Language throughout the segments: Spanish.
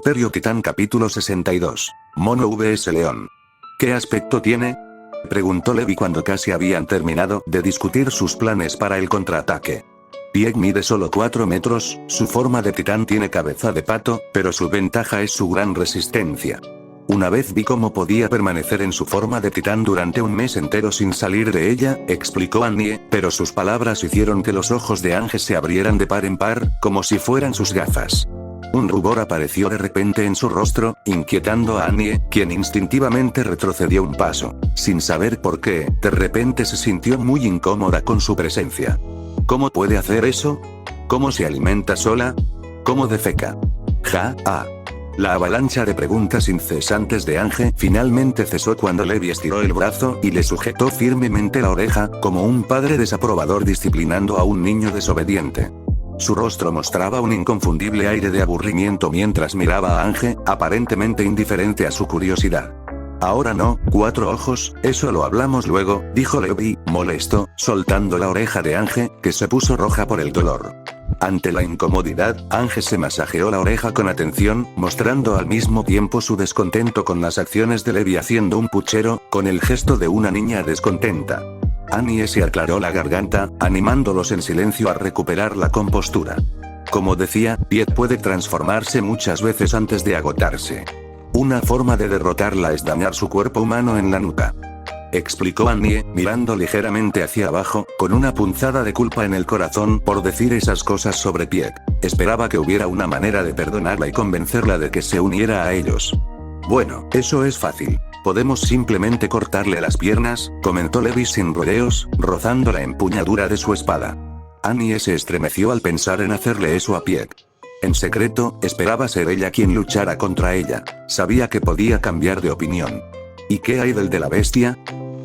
Imperio Titán capítulo 62. Mono vs León. ¿Qué aspecto tiene?, preguntó Levi cuando casi habían terminado de discutir sus planes para el contraataque. Pieck mide solo 4 metros, su forma de titán tiene cabeza de pato, pero su ventaja es su gran resistencia. Una vez vi cómo podía permanecer en su forma de titán durante un mes entero sin salir de ella, explicó Annie, pero sus palabras hicieron que los ojos de Ange se abrieran de par en par, como si fueran sus gafas. Un rubor apareció de repente en su rostro, inquietando a Annie, quien instintivamente retrocedió un paso. Sin saber por qué, de repente se sintió muy incómoda con su presencia. ¿Cómo puede hacer eso? ¿Cómo se alimenta sola? ¿Cómo defeca? La avalancha de preguntas incesantes de Ange finalmente cesó cuando Levi estiró el brazo y le sujetó firmemente la oreja, como un padre desaprobador disciplinando a un niño desobediente. Su rostro mostraba un inconfundible aire de aburrimiento mientras miraba a Ange, aparentemente indiferente a su curiosidad. Ahora no, 4 ojos, eso lo hablamos luego, dijo Levi, molesto, soltando la oreja de Ange, que se puso roja por el dolor. Ante la incomodidad, Ange se masajeó la oreja con atención, mostrando al mismo tiempo su descontento con las acciones de Levi haciendo un puchero, con el gesto de una niña descontenta. Annie se aclaró la garganta, animándolos en silencio a recuperar la compostura. Como decía, Pieck puede transformarse muchas veces antes de agotarse. Una forma de derrotarla es dañar su cuerpo humano en la nuca, explicó Annie, mirando ligeramente hacia abajo, con una punzada de culpa en el corazón por decir esas cosas sobre Pieck. Esperaba que hubiera una manera de perdonarla y convencerla de que se uniera a ellos. Bueno, eso es fácil. Podemos simplemente cortarle las piernas, comentó Levi sin rodeos, rozando la empuñadura de su espada. Annie se estremeció al pensar en hacerle eso a Pieck. En secreto, esperaba ser ella quien luchara contra ella. Sabía que podía cambiar de opinión. ¿Y qué hay del de la bestia?,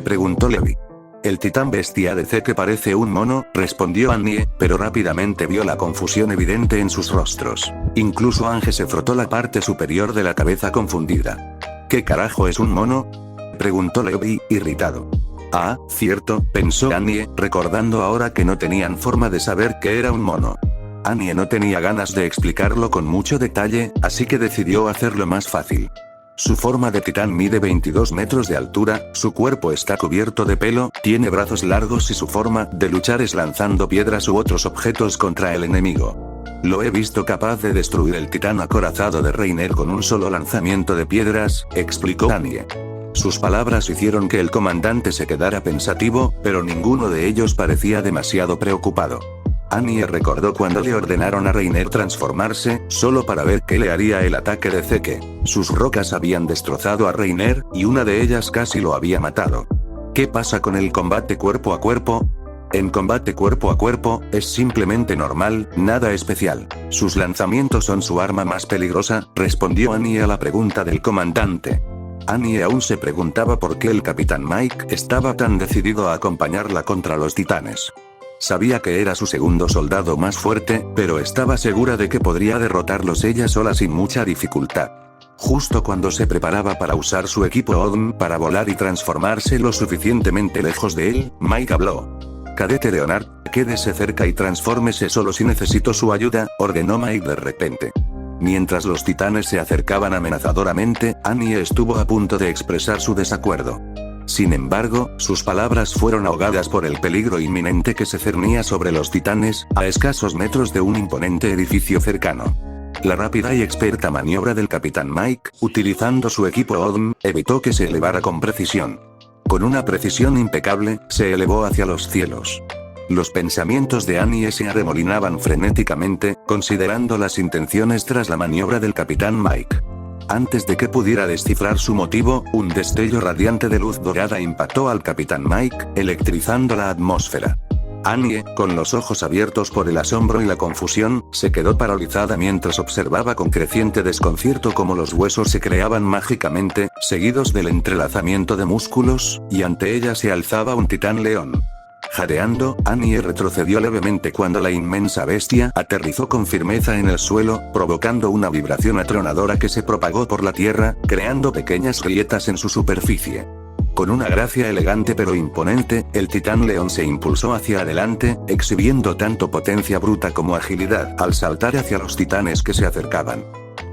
preguntó Levi. El titán bestia de C que parece un mono, respondió Annie, pero rápidamente vio la confusión evidente en sus rostros. Incluso Ange se frotó la parte superior de la cabeza confundida. ¿Qué carajo es un mono?, preguntó Levi, irritado. Ah, cierto, pensó Annie, recordando ahora que no tenían forma de saber qué era un mono. Annie no tenía ganas de explicarlo con mucho detalle, así que decidió hacerlo más fácil. Su forma de titán mide 22 metros de altura, su cuerpo está cubierto de pelo, tiene brazos largos y su forma de luchar es lanzando piedras u otros objetos contra el enemigo. Lo he visto capaz de destruir el titán acorazado de Reiner con un solo lanzamiento de piedras, explicó Annie. Sus palabras hicieron que el comandante se quedara pensativo, pero ninguno de ellos parecía demasiado preocupado. Annie recordó cuando le ordenaron a Reiner transformarse, solo para ver qué le haría el ataque de Zeke. Sus rocas habían destrozado a Reiner, y una de ellas casi lo había matado. ¿Qué pasa con el combate cuerpo a cuerpo? En combate cuerpo a cuerpo, es simplemente normal, nada especial. Sus lanzamientos son su arma más peligrosa, respondió Annie a la pregunta del comandante. Annie aún se preguntaba por qué el capitán Mike estaba tan decidido a acompañarla contra los titanes. Sabía que era su segundo soldado más fuerte, pero estaba segura de que podría derrotarlos ella sola sin mucha dificultad. Justo cuando se preparaba para usar su equipo ODM para volar y transformarse lo suficientemente lejos de él, Mike habló. Cadete Leonard, quédese cerca y transfórmese solo si necesito su ayuda, ordenó Mike de repente. Mientras los titanes se acercaban amenazadoramente, Annie estuvo a punto de expresar su desacuerdo. Sin embargo, sus palabras fueron ahogadas por el peligro inminente que se cernía sobre los titanes, a escasos metros de un imponente edificio cercano. La rápida y experta maniobra del capitán Mike, utilizando su equipo ODM, evitó que se elevara con precisión. Con una precisión impecable, se elevó hacia los cielos. Los pensamientos de Annie se arremolinaban frenéticamente, considerando las intenciones tras la maniobra del capitán Mike. Antes de que pudiera descifrar su motivo, un destello radiante de luz dorada impactó al capitán Mike, electrizando la atmósfera. Annie, con los ojos abiertos por el asombro y la confusión, se quedó paralizada mientras observaba con creciente desconcierto cómo los huesos se creaban mágicamente, seguidos del entrelazamiento de músculos, y ante ella se alzaba un titán león. Jadeando, Annie retrocedió levemente cuando la inmensa bestia aterrizó con firmeza en el suelo, provocando una vibración atronadora que se propagó por la tierra, creando pequeñas grietas en su superficie. Con una gracia elegante pero imponente, el titán león se impulsó hacia adelante, exhibiendo tanto potencia bruta como agilidad al saltar hacia los titanes que se acercaban.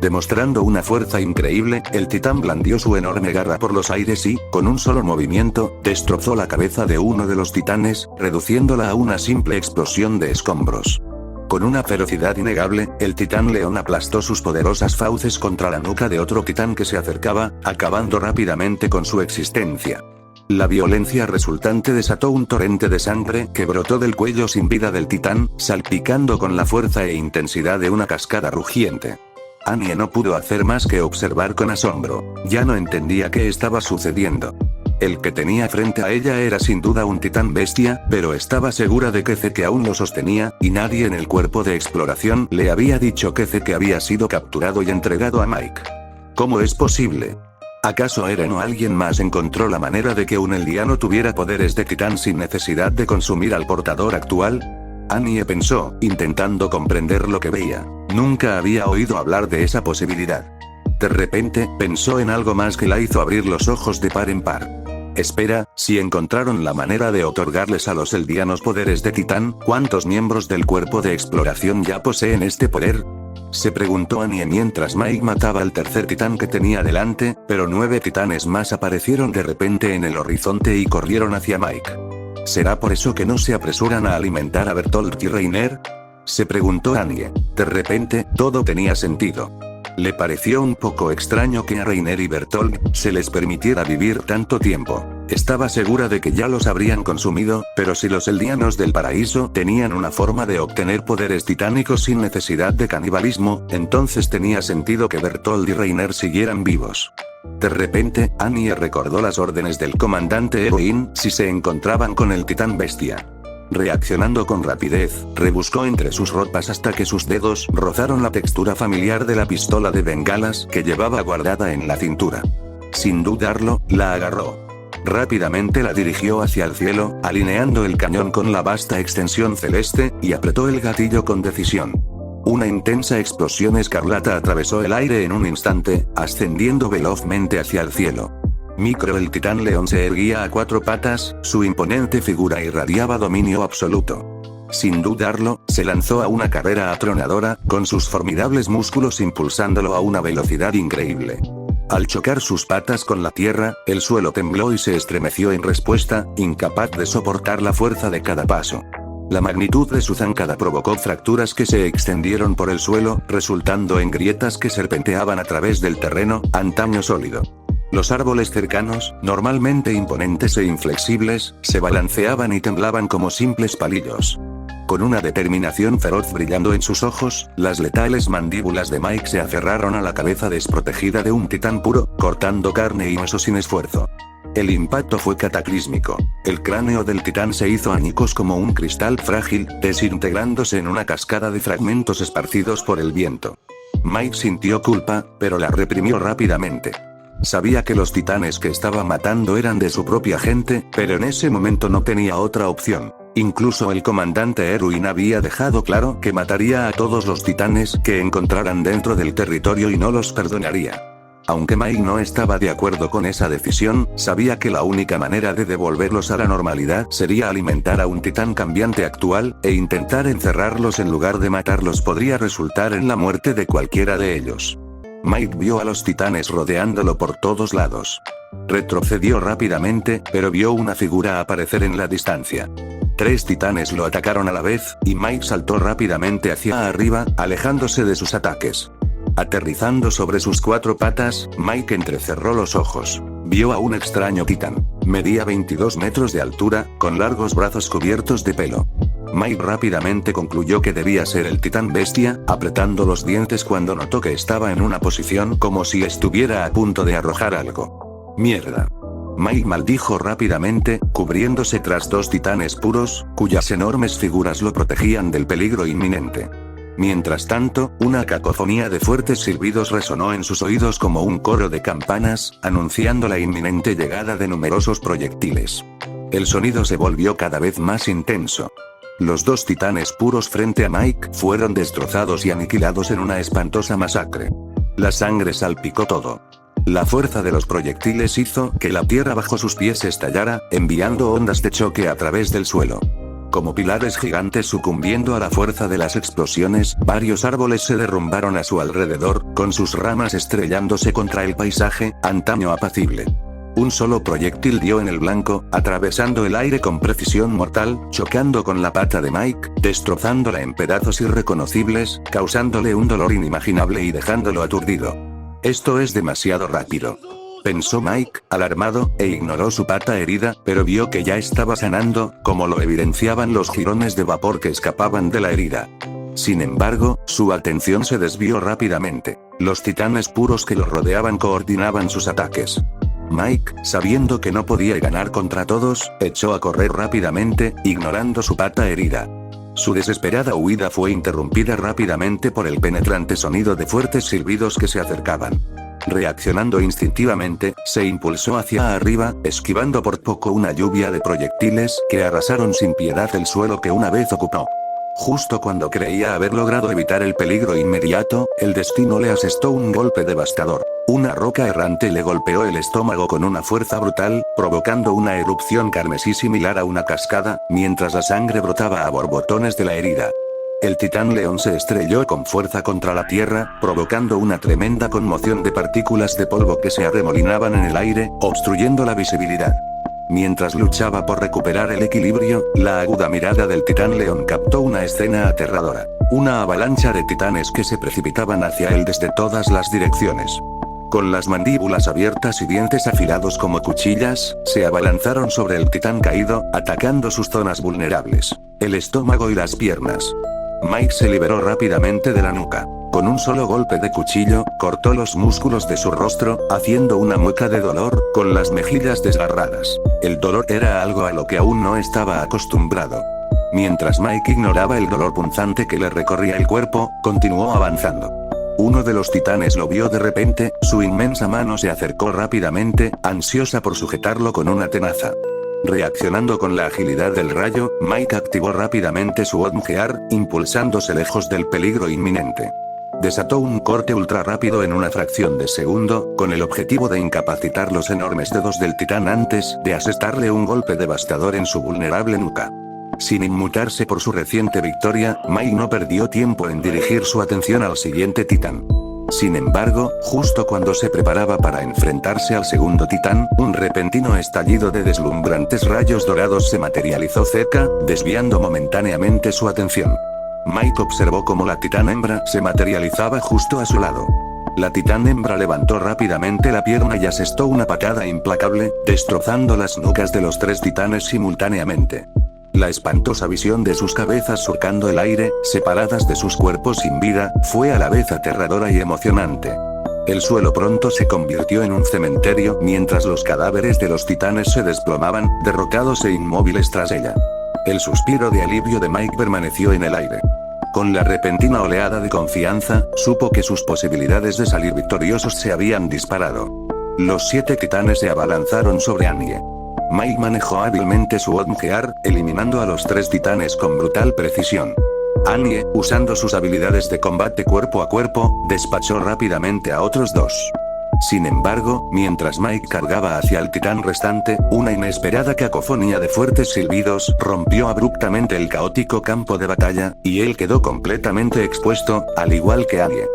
Demostrando una fuerza increíble, el titán blandió su enorme garra por los aires y, con un solo movimiento, destrozó la cabeza de uno de los titanes, reduciéndola a una simple explosión de escombros. Con una ferocidad innegable, el titán león aplastó sus poderosas fauces contra la nuca de otro titán que se acercaba, acabando rápidamente con su existencia. La violencia resultante desató un torrente de sangre que brotó del cuello sin vida del titán, salpicando con la fuerza e intensidad de una cascada rugiente. Annie no pudo hacer más que observar con asombro. Ya no entendía qué estaba sucediendo. El que tenía frente a ella era sin duda un titán bestia, pero estaba segura de que Zeke aún lo sostenía, y nadie en el cuerpo de exploración le había dicho que Zeke había sido capturado y entregado a Mike. ¿Cómo es posible? ¿Acaso Eren o alguien más encontró la manera de que un eldiano tuviera poderes de titán sin necesidad de consumir al portador actual? Annie pensó, intentando comprender lo que veía. Nunca había oído hablar de esa posibilidad. De repente, pensó en algo más que la hizo abrir los ojos de par en par. Espera, si encontraron la manera de otorgarles a los eldianos poderes de titán, ¿cuántos miembros del cuerpo de exploración ya poseen este poder? Se preguntó Annie mientras Mike mataba al tercer titán que tenía delante, pero 9 titanes más aparecieron de repente en el horizonte y corrieron hacia Mike. ¿Será por eso que no se apresuran a alimentar a Bertolt y Reiner? Se preguntó Annie. De repente, todo tenía sentido. Le pareció un poco extraño que a Reiner y Bertolt se les permitiera vivir tanto tiempo. Estaba segura de que ya los habrían consumido, pero si los eldianos del paraíso tenían una forma de obtener poderes titánicos sin necesidad de canibalismo, entonces tenía sentido que Bertolt y Reiner siguieran vivos. De repente, Annie recordó las órdenes del comandante Eroin si se encontraban con el titán bestia. Reaccionando con rapidez, rebuscó entre sus ropas hasta que sus dedos rozaron la textura familiar de la pistola de bengalas que llevaba guardada en la cintura. Sin dudarlo, la agarró. Rápidamente la dirigió hacia el cielo, alineando el cañón con la vasta extensión celeste, y apretó el gatillo con decisión. Una intensa explosión escarlata atravesó el aire en un instante, ascendiendo velozmente hacia el cielo. Micro el titán león se erguía a 4 patas, su imponente figura irradiaba dominio absoluto. Sin dudarlo, se lanzó a una carrera atronadora, con sus formidables músculos impulsándolo a una velocidad increíble. Al chocar sus patas con la tierra, el suelo tembló y se estremeció en respuesta, incapaz de soportar la fuerza de cada paso. La magnitud de su zancada provocó fracturas que se extendieron por el suelo, resultando en grietas que serpenteaban a través del terreno, antaño sólido. Los árboles cercanos, normalmente imponentes e inflexibles, se balanceaban y temblaban como simples palillos. Con una determinación feroz brillando en sus ojos, las letales mandíbulas de Mike se aferraron a la cabeza desprotegida de un titán puro, cortando carne y hueso sin esfuerzo. El impacto fue cataclísmico. El cráneo del titán se hizo añicos como un cristal frágil, desintegrándose en una cascada de fragmentos esparcidos por el viento. Mike sintió culpa, pero la reprimió rápidamente. Sabía que los titanes que estaba matando eran de su propia gente, pero en ese momento no tenía otra opción. Incluso el comandante Erwin había dejado claro que mataría a todos los titanes que encontraran dentro del territorio y no los perdonaría. Aunque Mike no estaba de acuerdo con esa decisión, sabía que la única manera de devolverlos a la normalidad sería alimentar a un titán cambiante actual, e intentar encerrarlos en lugar de matarlos podría resultar en la muerte de cualquiera de ellos. Mike vio a los titanes rodeándolo por todos lados. Retrocedió rápidamente, pero vio una figura aparecer en la distancia. 3 titanes lo atacaron a la vez, y Mike saltó rápidamente hacia arriba, alejándose de sus ataques. Aterrizando sobre sus 4 patas, Mike entrecerró los ojos. Vio a un extraño titán. Medía 22 metros de altura, con largos brazos cubiertos de pelo. Mike rápidamente concluyó que debía ser el titán bestia, apretando los dientes cuando notó que estaba en una posición como si estuviera a punto de arrojar algo. ¡Mierda! Mike maldijo rápidamente, cubriéndose tras 2 titanes puros, cuyas enormes figuras lo protegían del peligro inminente. Mientras tanto, una cacofonía de fuertes silbidos resonó en sus oídos como un coro de campanas, anunciando la inminente llegada de numerosos proyectiles. El sonido se volvió cada vez más intenso. Los 2 titanes puros frente a Mike fueron destrozados y aniquilados en una espantosa masacre. La sangre salpicó todo. La fuerza de los proyectiles hizo que la tierra bajo sus pies estallara, enviando ondas de choque a través del suelo. como pilares gigantes sucumbiendo a la fuerza de las explosiones. Varios árboles se derrumbaron a su alrededor, con sus ramas estrellándose contra el paisaje, antaño apacible. Un solo proyectil dio en el blanco, atravesando el aire con precisión mortal, chocando con la pata de Mike, destrozándola en pedazos irreconocibles, causándole un dolor inimaginable y dejándolo aturdido. Esto es demasiado rápido, pensó Mike, alarmado, e ignoró su pata herida, pero vio que ya estaba sanando, como lo evidenciaban los jirones de vapor que escapaban de la herida. Sin embargo, su atención se desvió rápidamente. Los titanes puros que lo rodeaban coordinaban sus ataques. Mike, sabiendo que no podía ganar contra todos, echó a correr rápidamente, ignorando su pata herida. Su desesperada huida fue interrumpida rápidamente por el penetrante sonido de fuertes silbidos que se acercaban. Reaccionando instintivamente, se impulsó hacia arriba, esquivando por poco una lluvia de proyectiles que arrasaron sin piedad el suelo que una vez ocupó. Justo cuando creía haber logrado evitar el peligro inmediato, el destino le asestó un golpe devastador. Una roca errante le golpeó el estómago con una fuerza brutal, provocando una erupción carmesí similar a una cascada, mientras la sangre brotaba a borbotones de la herida. El titán león se estrelló con fuerza contra la tierra, provocando una tremenda conmoción de partículas de polvo que se arremolinaban en el aire, obstruyendo la visibilidad. Mientras luchaba por recuperar el equilibrio, la aguda mirada del titán león captó una escena aterradora. Una avalancha de titanes que se precipitaban hacia él desde todas las direcciones. Con las mandíbulas abiertas y dientes afilados como cuchillas, se abalanzaron sobre el titán caído, atacando sus zonas vulnerables, el estómago y las piernas. Mike se liberó rápidamente de la nuca. Con un solo golpe de cuchillo, cortó los músculos de su rostro, haciendo una mueca de dolor, con las mejillas desgarradas. El dolor era algo a lo que aún no estaba acostumbrado. Mientras Mike ignoraba el dolor punzante que le recorría el cuerpo, continuó avanzando. Uno de los titanes lo vio de repente, su inmensa mano se acercó rápidamente, ansiosa por sujetarlo con una tenaza. Reaccionando con la agilidad del rayo, Mike activó rápidamente su Odmgear, impulsándose lejos del peligro inminente. Desató un corte ultra rápido en una fracción de segundo, con el objetivo de incapacitar los enormes dedos del titán antes de asestarle un golpe devastador en su vulnerable nuca. Sin inmutarse por su reciente victoria, Mike no perdió tiempo en dirigir su atención al siguiente titán. Sin embargo, justo cuando se preparaba para enfrentarse al segundo titán, un repentino estallido de deslumbrantes rayos dorados se materializó cerca, desviando momentáneamente su atención. Mike observó cómo la titán hembra se materializaba justo a su lado. La titán hembra levantó rápidamente la pierna y asestó una patada implacable, destrozando las nucas de los tres titanes simultáneamente. La espantosa visión de sus cabezas surcando el aire, separadas de sus cuerpos sin vida, fue a la vez aterradora y emocionante. El suelo pronto se convirtió en un cementerio mientras los cadáveres de los titanes se desplomaban, derrotados e inmóviles tras ella. El suspiro de alivio de Mike permaneció en el aire. Con la repentina oleada de confianza, supo que sus posibilidades de salir victoriosos se habían disparado. Los 7 titanes se abalanzaron sobre Anye. Mike manejó hábilmente su Odmgear, eliminando a los 3 titanes con brutal precisión. Anye, usando sus habilidades de combate cuerpo a cuerpo, despachó rápidamente a otros 2. Sin embargo, mientras Mike cargaba hacia el titán restante, una inesperada cacofonía de fuertes silbidos rompió abruptamente el caótico campo de batalla, y él quedó completamente expuesto, al igual que Anye.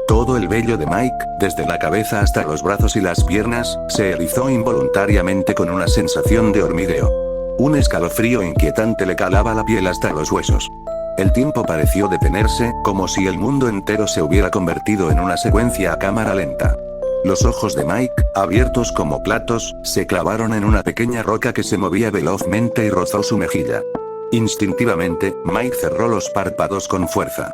Todo el vello de Mike, desde la cabeza hasta los brazos y las piernas, se erizó involuntariamente con una sensación de hormigueo. Un escalofrío inquietante le calaba la piel hasta los huesos. El tiempo pareció detenerse, como si el mundo entero se hubiera convertido en una secuencia a cámara lenta. Los ojos de Mike, abiertos como platos, se clavaron en una pequeña roca que se movía velozmente y rozó su mejilla. Instintivamente, Mike cerró los párpados con fuerza.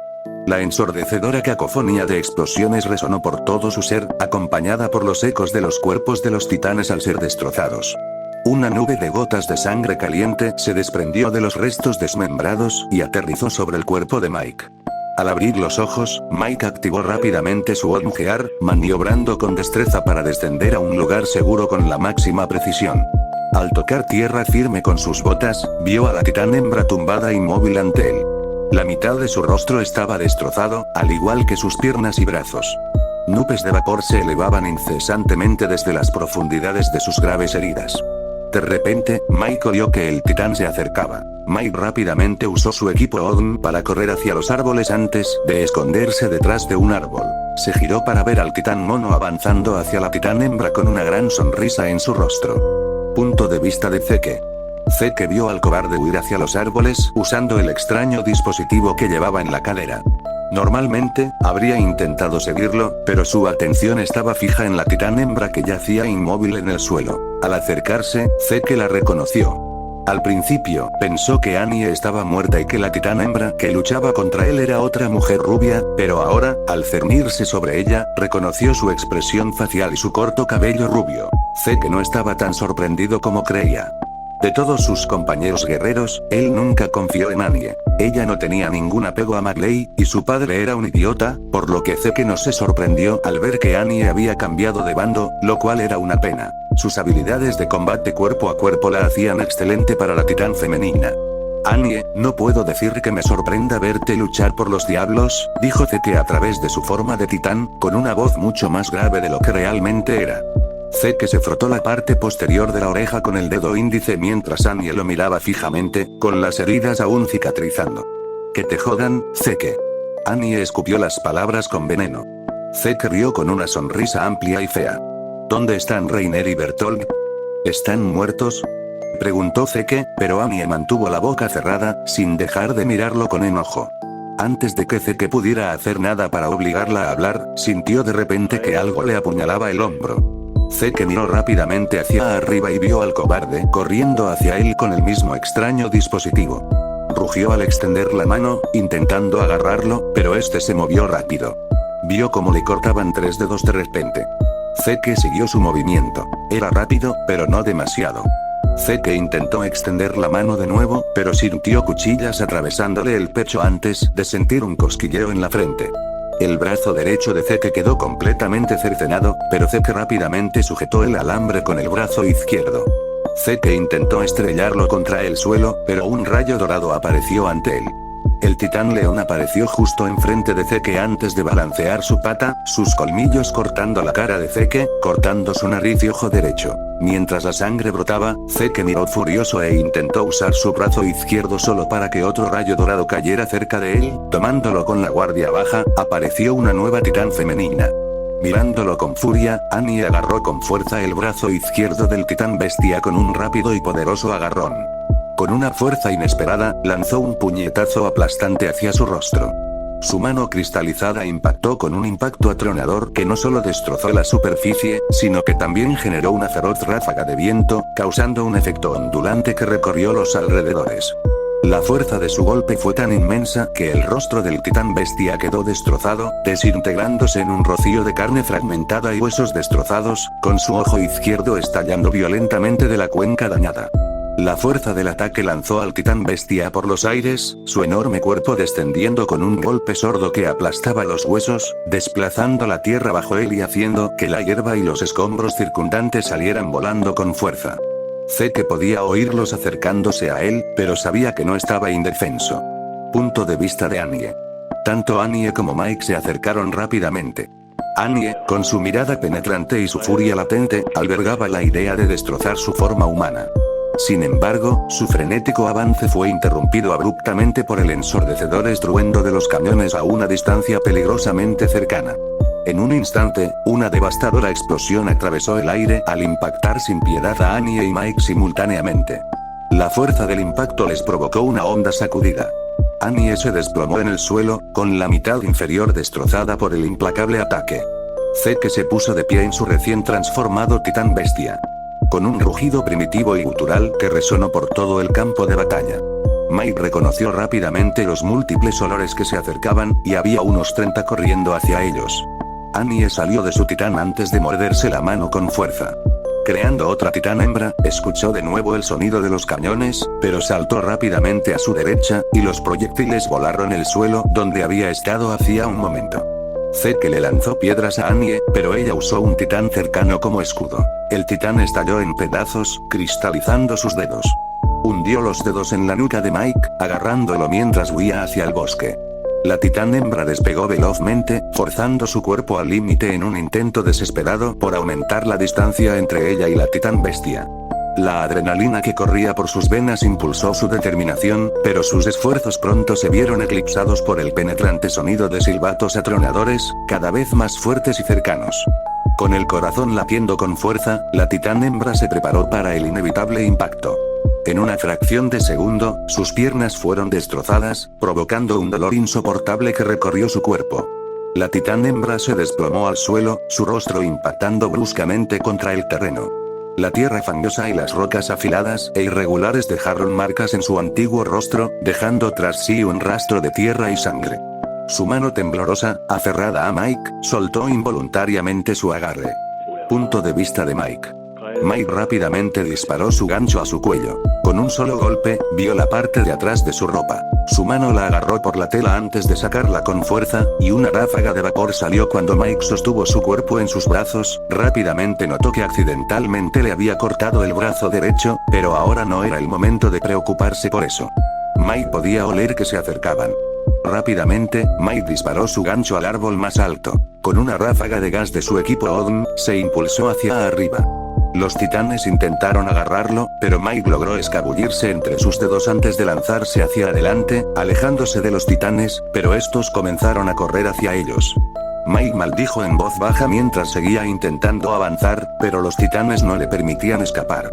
La ensordecedora cacofonía de explosiones resonó por todo su ser, acompañada por los ecos de los cuerpos de los titanes al ser destrozados. Una nube de gotas de sangre caliente se desprendió de los restos desmembrados y aterrizó sobre el cuerpo de Mike. Al abrir los ojos, Mike activó rápidamente su Odmgear, maniobrando con destreza para descender a un lugar seguro con la máxima precisión. Al tocar tierra firme con sus botas, vio a la titán hembra tumbada inmóvil ante él. La mitad de su rostro estaba destrozado, al igual que sus piernas y brazos. Nubes de vapor se elevaban incesantemente desde las profundidades de sus graves heridas. De repente, Mike oyó que el titán se acercaba. Mike rápidamente usó su equipo Odin para correr hacia los árboles antes de esconderse detrás de un árbol. Se giró para ver al titán mono avanzando hacia la titán hembra con una gran sonrisa en su rostro. Punto de vista de Zeke. Zeke vio al cobarde huir hacia los árboles usando el extraño dispositivo que llevaba en la cadera. Normalmente, habría intentado seguirlo, pero su atención estaba fija en la titán hembra que yacía inmóvil en el suelo. Al acercarse, Zeke la reconoció. Al principio, pensó que Annie estaba muerta y que la titán hembra que luchaba contra él era otra mujer rubia, pero ahora, al cernirse sobre ella, reconoció su expresión facial y su corto cabello rubio. Zeke no estaba tan sorprendido como creía. De todos sus compañeros guerreros, él nunca confió en Annie. Ella no tenía ningún apego a Marley, y su padre era un idiota, por lo que Zeke no se sorprendió al ver que Annie había cambiado de bando, lo cual era una pena. Sus habilidades de combate cuerpo a cuerpo la hacían excelente para la titán femenina. Annie, no puedo decir que me sorprenda verte luchar por los diablos, dijo Zeke a través de su forma de titán, con una voz mucho más grave de lo que realmente era. Zeke se frotó la parte posterior de la oreja con el dedo índice mientras Annie lo miraba fijamente, con las heridas aún cicatrizando. Que te jodan, Zeke. Annie escupió las palabras con veneno. Zeke rió con una sonrisa amplia y fea. ¿Dónde están Reiner y Bertolt? ¿Están muertos?, preguntó Zeke, pero Annie mantuvo la boca cerrada, sin dejar de mirarlo con enojo. Antes de que Zeke pudiera hacer nada para obligarla a hablar, sintió de repente que algo le apuñalaba el hombro. Zeke miró rápidamente hacia arriba y vio al cobarde corriendo hacia él con el mismo extraño dispositivo. Rugió al extender la mano, intentando agarrarlo, pero este se movió rápido. Vio cómo le cortaban 3 dedos de repente. Zeke siguió su movimiento. Era rápido, pero no demasiado. Zeke intentó extender la mano de nuevo, pero sintió cuchillas atravesándole el pecho antes de sentir un cosquilleo en la frente. El brazo derecho de Zeke quedó completamente cercenado, pero Zeke rápidamente sujetó el alambre con el brazo izquierdo. Zeke intentó estrellarlo contra el suelo, pero un rayo dorado apareció ante él. El titán león apareció justo enfrente de Zeke antes de balancear su pata, sus colmillos cortando la cara de Zeke, cortando su nariz y ojo derecho. Mientras la sangre brotaba, Zeke miró furioso e intentó usar su brazo izquierdo solo para que otro rayo dorado cayera cerca de él, tomándolo con la guardia baja, apareció una nueva titán femenina. Mirándolo con furia, Annie agarró con fuerza el brazo izquierdo del titán bestia con un rápido y poderoso agarrón. Con una fuerza inesperada, lanzó un puñetazo aplastante hacia su rostro. Su mano cristalizada impactó con un impacto atronador que no solo destrozó la superficie, sino que también generó una feroz ráfaga de viento, causando un efecto ondulante que recorrió los alrededores. La fuerza de su golpe fue tan inmensa que el rostro del titán bestia quedó destrozado, desintegrándose en un rocío de carne fragmentada y huesos destrozados, con su ojo izquierdo estallando violentamente de la cuenca dañada. La fuerza del ataque lanzó al titán bestia por los aires, su enorme cuerpo descendiendo con un golpe sordo que aplastaba los huesos, desplazando la tierra bajo él y haciendo que la hierba y los escombros circundantes salieran volando con fuerza. Zeke podía oírlos acercándose a él, pero sabía que no estaba indefenso. Punto de vista de Annie. Tanto Annie como Mike se acercaron rápidamente. Annie, con su mirada penetrante y su furia latente, albergaba la idea de destrozar su forma humana. Sin embargo, su frenético avance fue interrumpido abruptamente por el ensordecedor estruendo de los cañones a una distancia peligrosamente cercana. En un instante, una devastadora explosión atravesó el aire al impactar sin piedad a Annie y Mike simultáneamente. La fuerza del impacto les provocó una honda sacudida. Annie se desplomó en el suelo, con la mitad inferior destrozada por el implacable ataque. Zeke se puso de pie en su recién transformado titán bestia. Con un rugido primitivo y gutural que resonó por todo el campo de batalla. Mike reconoció rápidamente los múltiples olores que se acercaban, y había unos 30 corriendo hacia ellos. Annie salió de su titán antes de morderse la mano con fuerza. Creando otra titán hembra, escuchó de nuevo el sonido de los cañones, pero saltó rápidamente a su derecha, y los proyectiles volaron el suelo donde había estado hacía un momento. Zeke le lanzó piedras a Annie, pero ella usó un titán cercano como escudo. El titán estalló en pedazos, cristalizando sus dedos. Hundió los dedos en la nuca de Mike, agarrándolo mientras huía hacia el bosque. La titán hembra despegó velozmente, forzando su cuerpo al límite en un intento desesperado por aumentar la distancia entre ella y la titán bestia. La adrenalina que corría por sus venas impulsó su determinación, pero sus esfuerzos pronto se vieron eclipsados por el penetrante sonido de silbatos atronadores, cada vez más fuertes y cercanos. Con el corazón latiendo con fuerza, la titán hembra se preparó para el inevitable impacto. En una fracción de segundo, sus piernas fueron destrozadas, provocando un dolor insoportable que recorrió su cuerpo. La titán hembra se desplomó al suelo, su rostro impactando bruscamente contra el terreno. La tierra fangosa y las rocas afiladas e irregulares dejaron marcas en su antiguo rostro, dejando tras sí un rastro de tierra y sangre. Su mano temblorosa, aferrada a Mike, soltó involuntariamente su agarre. Punto de vista de Mike. Mike rápidamente disparó su gancho a su cuello. Con un solo golpe, vio la parte de atrás de su ropa. Su mano la agarró por la tela antes de sacarla con fuerza, y una ráfaga de vapor salió cuando Mike sostuvo su cuerpo en sus brazos. Rápidamente notó que accidentalmente le había cortado el brazo derecho, pero ahora no era el momento de preocuparse por eso. Mike podía oler que se acercaban. Rápidamente, Mike disparó su gancho al árbol más alto. Con una ráfaga de gas de su equipo Odin, se impulsó hacia arriba. Los titanes intentaron agarrarlo, pero Mike logró escabullirse entre sus dedos antes de lanzarse hacia adelante, alejándose de los titanes, pero estos comenzaron a correr hacia ellos. Mike maldijo en voz baja mientras seguía intentando avanzar, pero los titanes no le permitían escapar.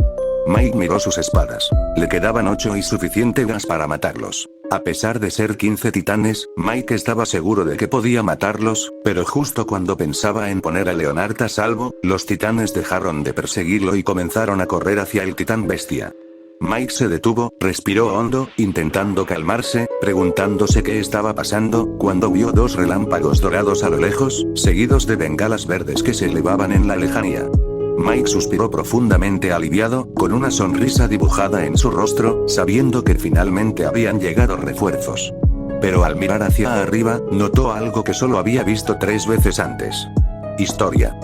Mike miró sus espadas. Le quedaban 8 y suficiente gas para matarlos. A pesar de ser 15 titanes, Mike estaba seguro de que podía matarlos, pero justo cuando pensaba en poner a Leonard a salvo, los titanes dejaron de perseguirlo y comenzaron a correr hacia el titán bestia. Mike se detuvo, respiró hondo, intentando calmarse, preguntándose qué estaba pasando, cuando vio 2 relámpagos dorados a lo lejos, seguidos de bengalas verdes que se elevaban en la lejanía. Mike suspiró profundamente aliviado, con una sonrisa dibujada en su rostro, sabiendo que finalmente habían llegado refuerzos. Pero al mirar hacia arriba, notó algo que solo había visto 3 veces antes. Historia.